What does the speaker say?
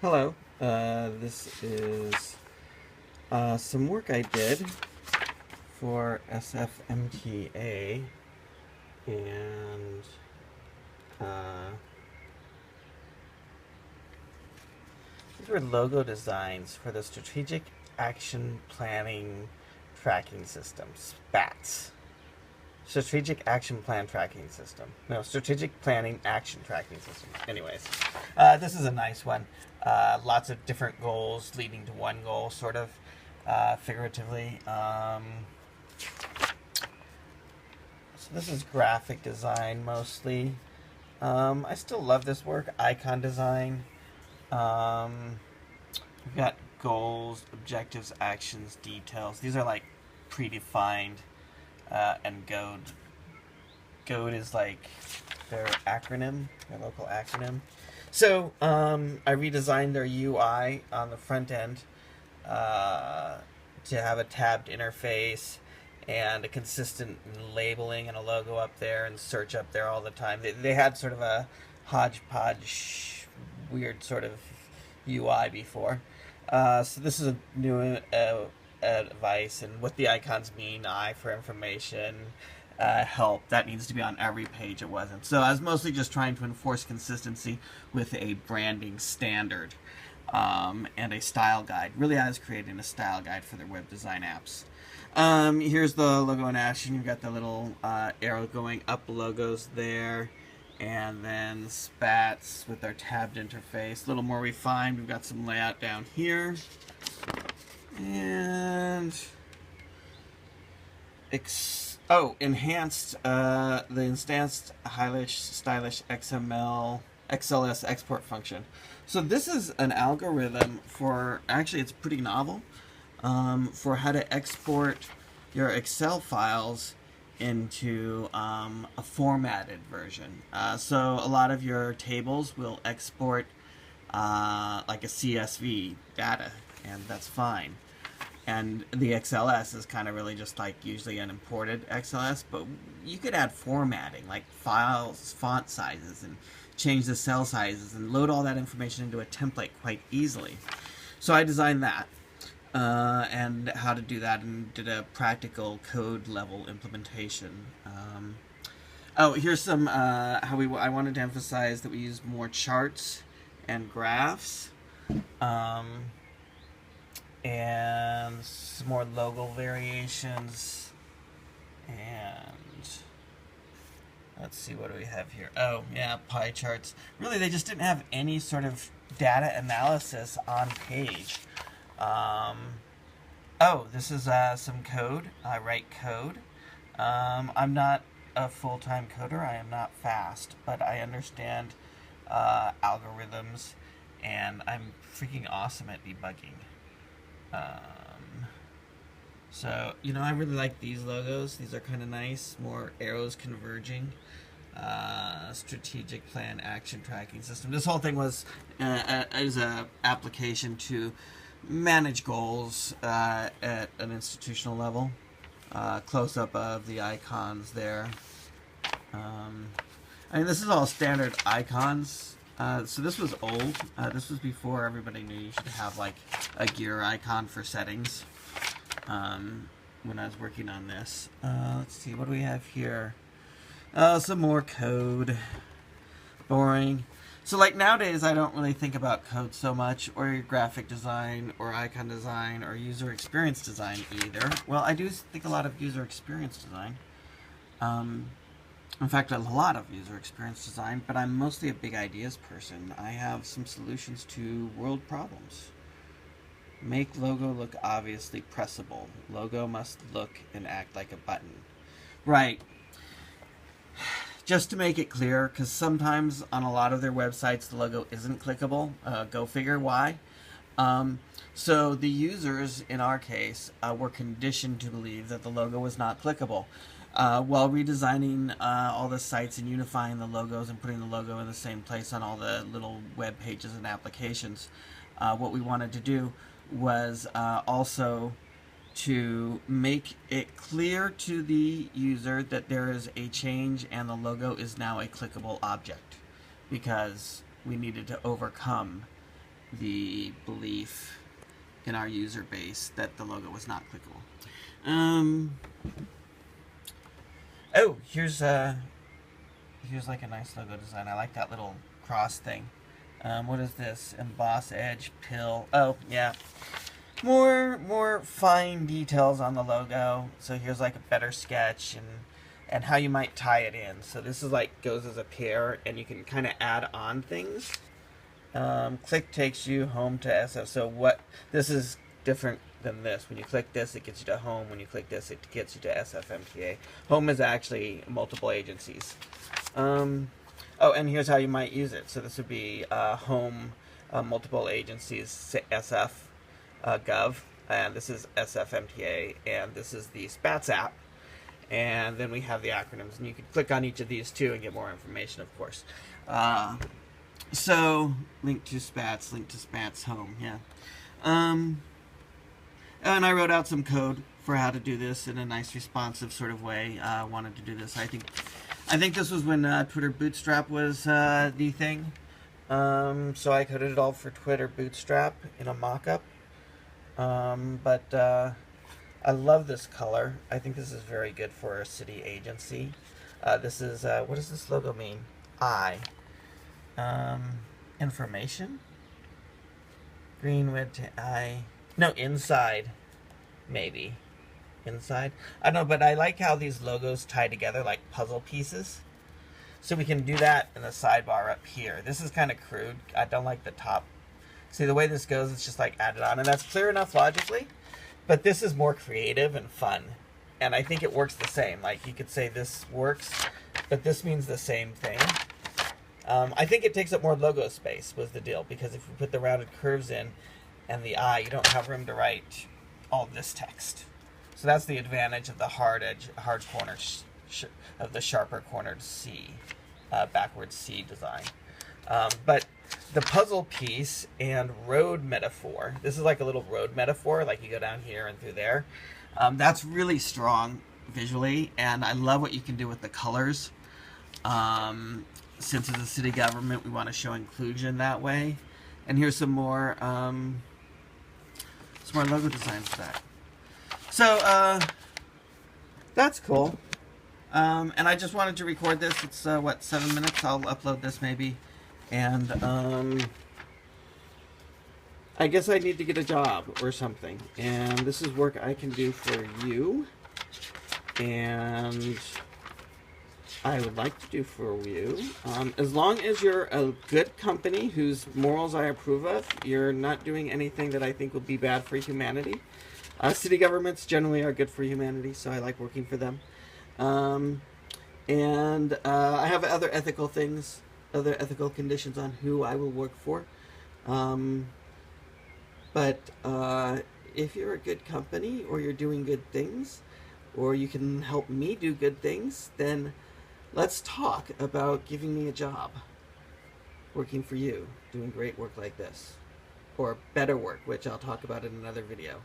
Hello. This is some work I did for SFMTA, and uh, these were logo designs for the Strategic Action Planning Tracking System, SPATS. Strategic Action Plan Tracking System. No, Strategic Planning Action Tracking System. Anyways, this is a nice one. Lots of different goals leading to one goal, sort of figuratively. So this is graphic design mostly. I still love this work. Icon design. We've got goals, objectives, actions, details. These are like predefined. And GOAD. GOAD is like their acronym, their local acronym. So I redesigned their UI on the front end to have a tabbed interface and a consistent labeling and a logo up there and search up there all the time. They had sort of a hodgepodge, weird sort of UI before. So this is a new advice and what the icons mean. I for information, help. That needs to be on every page. It wasn't. So I was mostly just trying to enforce consistency with a branding standard and a style guide. Really, I was creating a style guide for their web design apps. Here's the logo in action. You've got the little arrow going up logos there. And then SPATS with their tabbed interface. A little more refined. We've got some layout down here. And enhanced the instanced highlight stylish XLS export function. So this is an algorithm for, actually it's pretty novel, for how to export your Excel files into a formatted version. So a lot of your tables will export like a CSV data, and that's fine. And the XLS is kind of really just like usually an imported XLS, but you could add formatting, like files, font sizes, and change the cell sizes, and load all that information into a template quite easily. So I designed that, and how to do that, and did a practical code level implementation. Here's some, I wanted to emphasize that we use more charts and graphs. And some more logo variations, and let's see, what do we have here? Oh yeah, pie charts. Really, they just didn't have any sort of data analysis on page. This is some code. I write code. I'm not a full-time coder. I am not fast, but I understand algorithms, and I'm freaking awesome at debugging. So, I really like these logos. These are kind of nice. More arrows converging. Strategic plan action tracking system. This whole thing was as an application to manage goals at an institutional level. Close-up of the icons there. This is all standard icons. So this was old. This was before everybody knew you should have like a gear icon for settings. When I was working on this, let's see, what do we have here? Some more code. Boring. So like nowadays, I don't really think about code so much, or graphic design, or icon design, or user experience design either. Well, I do think a lot of user experience design. In fact, a lot of user experience design, but I'm mostly a big ideas person. I have some solutions to world problems. Make logo look obviously pressable. Logo must look and act like a button. Right. Just to make it clear, because sometimes on a lot of their websites the logo isn't clickable. Go figure why. So the users, in our case, were conditioned to believe that the logo was not clickable. While redesigning all the sites and unifying the logos and putting the logo in the same place on all the little web pages and applications, what we wanted to do was also to make it clear to the user that there is a change and the logo is now a clickable object, because we needed to overcome the belief in our user base that the logo was not clickable. Oh, here's like a nice logo design. I like that little cross thing. What is this? Emboss edge, pill. Oh, yeah. More fine details on the logo. So here's like a better sketch and how you might tie it in. So this is like goes as a pair, and you can kind of add on things. Click takes you home to SF. So this is different than this. When you click this, it gets you to home. When you click this, it gets you to SFMTA. Home is actually multiple agencies. Oh, and here's how you might use it. So this would be home, multiple agencies, SF, Gov, and this is SFMTA, and this is the SPATS app. And then we have the acronyms, and you can click on each of these too and get more information, of course. So, link to SPATS, home, yeah. And I wrote out some code for how to do this in a nice responsive sort of way. Wanted to do this. I think this was when Twitter Bootstrap was the thing. So I coded it all for Twitter Bootstrap in a mock-up. But I love this color. I think this is very good for a city agency. This is, what does this logo mean? Information? Greenwood to no, inside. Maybe. Inside? I don't know, but I like how these logos tie together like puzzle pieces. So we can do that in the sidebar up here. This is kind of crude. I don't like the top. See, the way this goes, it's just like added on. And that's clear enough logically. But this is more creative and fun. And I think it works the same. Like, you could say this works, but this means the same thing. I think it takes up more logo space was the deal. Because if we put the rounded curves in and the I, you don't have room to write all this text. So that's the advantage of the hard corner of the sharper cornered C, backwards C design. But the puzzle piece and road metaphor, this is like a little road metaphor, like you go down here and through there. That's really strong visually, and I love what you can do with the colors. Since it's a city government, we want to show inclusion that way. And here's some more logo designs for that. So, that's cool. And I just wanted to record this. It's, 7 minutes? I'll upload this maybe. And, I guess I need to get a job or something. And this is work I can do for you. And I would like to do for you. As long as you're a good company whose morals I approve of, you're not doing anything that I think will be bad for humanity. City governments generally are good for humanity, so I like working for them. And I have other ethical things, other ethical conditions on who I will work for. But if you're a good company, or you're doing good things, or you can help me do good things, then let's talk about giving me a job. Working for you, doing great work like this. Or better work, which I'll talk about in another video.